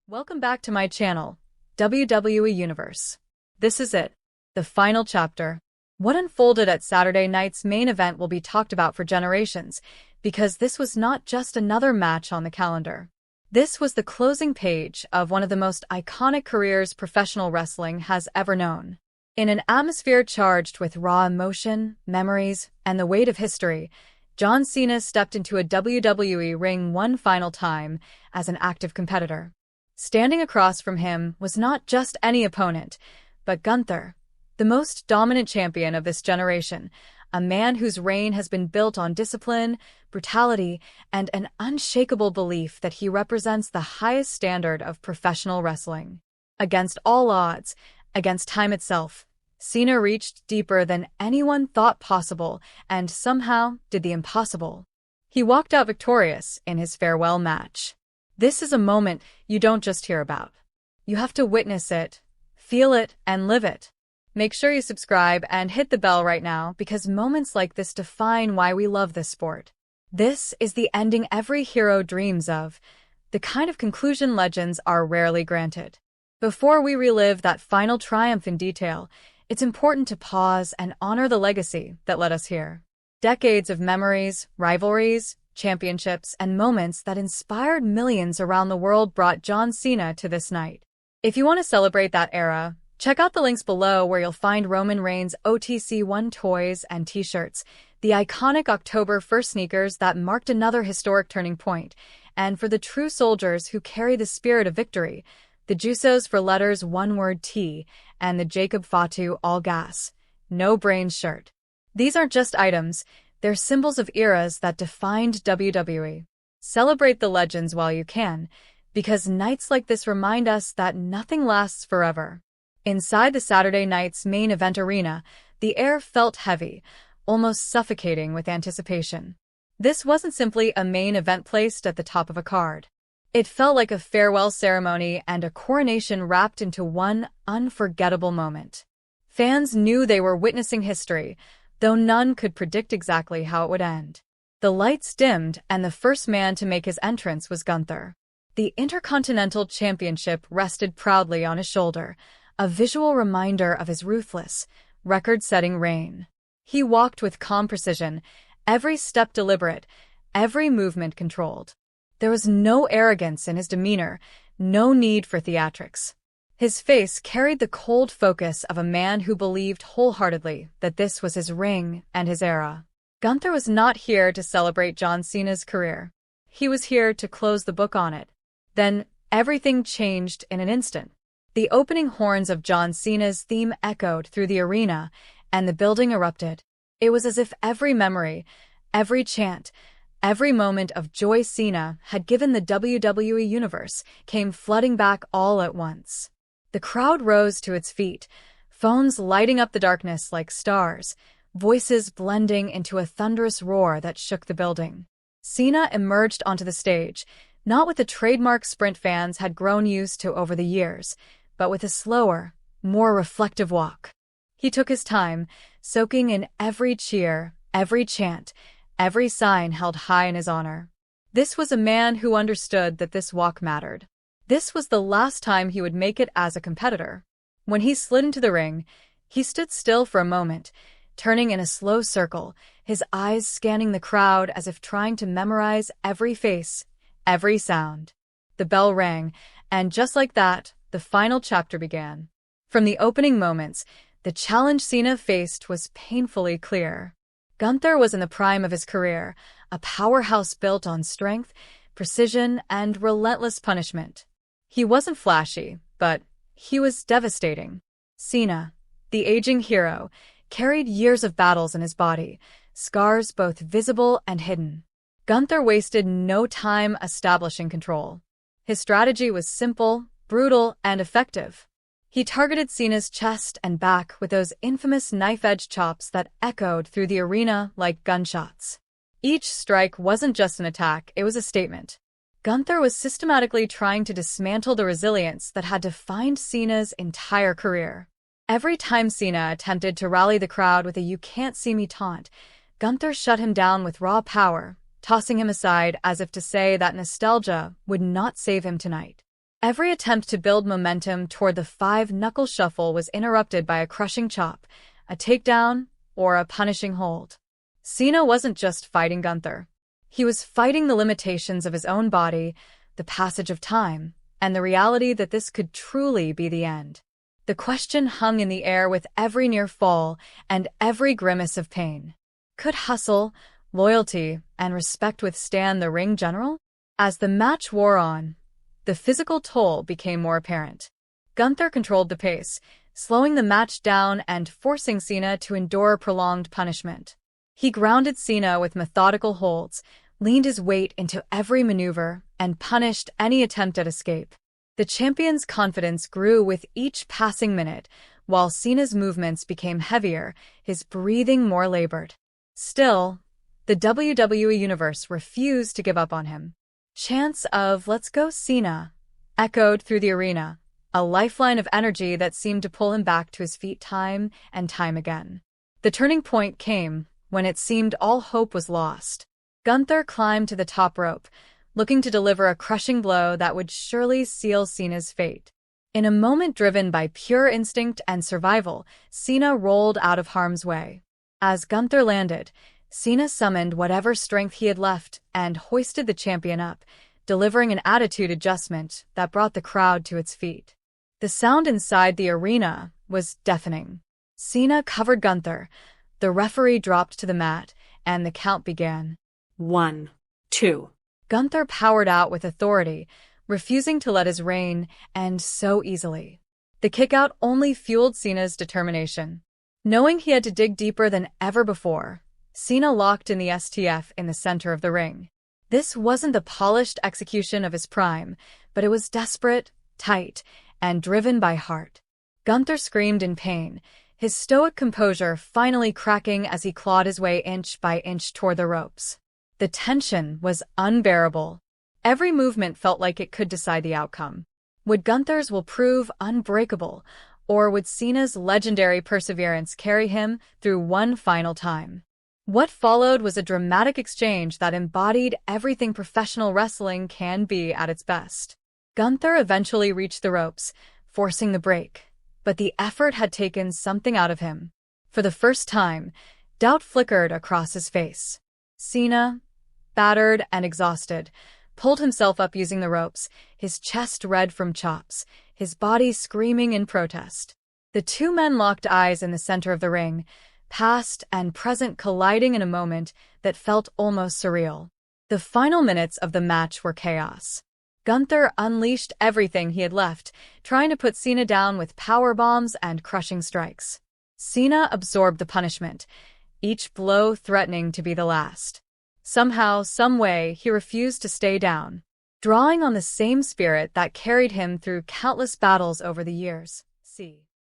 Welcome back to my channel, WWE Universe. This is it, the final chapter. What unfolded at Saturday night's main event will be talked about for generations, because this was not just another match on the calendar. This was the closing page of one of the most iconic careers professional wrestling has ever known. In an atmosphere charged with raw emotion, memories, and the weight of history, John Cena stepped into a WWE ring one final time as an active competitor. Standing across from him was not just any opponent, but Gunther, the most dominant champion of this generation, a man whose reign has been built on discipline, brutality, and an unshakable belief that he represents the highest standard of professional wrestling. Against all odds, against time itself, Cena reached deeper than anyone thought possible and somehow did the impossible. He walked out victorious in his farewell match. This is a moment you don't just hear about. You have to witness it, feel it, and live it. Make sure you subscribe and hit the bell right now because moments like this define why we love this sport. This is the ending every hero dreams of, the kind of conclusion legends are rarely granted. Before we relive that final triumph in detail, it's important to pause and honor the legacy that led us here. Decades of memories, rivalries, championships, and moments that inspired millions around the world brought John Cena to this night. If you want to celebrate that era, check out the links below where you'll find Roman Reigns' OTC1 toys and t-shirts, the iconic October 1st sneakers that marked another historic turning point, and for the true soldiers who carry the spirit of victory, the Jusos for letters one-word T, and the Jacob Fatu all-gas, no brains shirt. These aren't just items, they're symbols of eras that defined WWE. Celebrate the legends while you can, because nights like this remind us that nothing lasts forever. Inside the Saturday night's main event arena, the air felt heavy, almost suffocating with anticipation. This wasn't simply a main event placed at the top of a card. It felt like a farewell ceremony and a coronation wrapped into one unforgettable moment. Fans knew they were witnessing history, though none could predict exactly how it would end. The lights dimmed, and the first man to make his entrance was Gunther. The Intercontinental Championship rested proudly on his shoulder, a visual reminder of his ruthless, record-setting reign. He walked with calm precision, every step deliberate, every movement controlled. There was no arrogance in his demeanor, no need for theatrics. His face carried the cold focus of a man who believed wholeheartedly that this was his ring and his era. Gunther was not here to celebrate John Cena's career. He was here to close the book on it. Then, everything changed in an instant. The opening horns of John Cena's theme echoed through the arena, and the building erupted. It was as if every memory, every chant, every moment of joy Cena had given the WWE Universe came flooding back all at once. The crowd rose to its feet, phones lighting up the darkness like stars, voices blending into a thunderous roar that shook the building. Cena emerged onto the stage, not with the trademark sprint fans had grown used to over the years, but with a slower, more reflective walk. He took his time, soaking in every cheer, every chant, every sign held high in his honor. This was a man who understood that this walk mattered. This was the last time he would make it as a competitor. When he slid into the ring, he stood still for a moment, turning in a slow circle, his eyes scanning the crowd as if trying to memorize every face, every sound. The bell rang, and just like that, the final chapter began. From the opening moments, the challenge Cena faced was painfully clear. Gunther was in the prime of his career, a powerhouse built on strength, precision, and relentless punishment. He wasn't flashy, but he was devastating. Cena, the aging hero, carried years of battles in his body, scars both visible and hidden. Gunther wasted no time establishing control. His strategy was simple, brutal, and effective. He targeted Cena's chest and back with those infamous knife-edge chops that echoed through the arena like gunshots. Each strike wasn't just an attack, it was a statement. Gunther was systematically trying to dismantle the resilience that had defined Cena's entire career. Every time Cena attempted to rally the crowd with a "you can't see me" taunt, Gunther shut him down with raw power, tossing him aside as if to say that nostalgia would not save him tonight. Every attempt to build momentum toward the five-knuckle shuffle was interrupted by a crushing chop, a takedown, or a punishing hold. Cena wasn't just fighting Gunther. He was fighting the limitations of his own body, the passage of time, and the reality that this could truly be the end. The question hung in the air with every near fall and every grimace of pain. Could hustle, loyalty, and respect withstand the ring general? As the match wore on, the physical toll became more apparent. Gunther controlled the pace, slowing the match down and forcing Cena to endure prolonged punishment. He grounded Cena with methodical holds, leaned his weight into every maneuver, and punished any attempt at escape. The champion's confidence grew with each passing minute, while Cena's movements became heavier, his breathing more labored. Still, the WWE Universe refused to give up on him. Chants of "Let's go, Cena" echoed through the arena, a lifeline of energy that seemed to pull him back to his feet time and time again. The turning point came when it seemed all hope was lost. Gunther climbed to the top rope, looking to deliver a crushing blow that would surely seal Cena's fate. In a moment driven by pure instinct and survival, Cena rolled out of harm's way. As Gunther landed, Cena summoned whatever strength he had left and hoisted the champion up, delivering an attitude adjustment that brought the crowd to its feet. The sound inside the arena was deafening. Cena covered Gunther, the referee dropped to the mat, and the count began. 1, 2. Gunther powered out with authority, refusing to let his reign end so easily. The kickout only fueled Cena's determination. Knowing he had to dig deeper than ever before, Cena locked in the STF in the center of the ring. This wasn't the polished execution of his prime, but it was desperate, tight, and driven by heart. Gunther screamed in pain, his stoic composure finally cracking as he clawed his way inch by inch toward the ropes. The tension was unbearable. Every movement felt like it could decide the outcome. Would Gunther's will prove unbreakable, or would Cena's legendary perseverance carry him through one final time? What followed was a dramatic exchange that embodied everything professional wrestling can be at its best. Gunther eventually reached the ropes, forcing the break, but the effort had taken something out of him. For the first time, doubt flickered across his face. Cena, battered and exhausted, pulled himself up using the ropes, his chest red from chops, his body screaming in protest. The two men locked eyes in the center of the ring, past and present colliding in a moment that felt almost surreal. The final minutes of the match were chaos. Gunther unleashed everything he had left, trying to put Cena down with power bombs and crushing strikes. Cena absorbed the punishment, each blow threatening to be the last. Somehow, someway, he refused to stay down, drawing on the same spirit that carried him through countless battles over the years. See.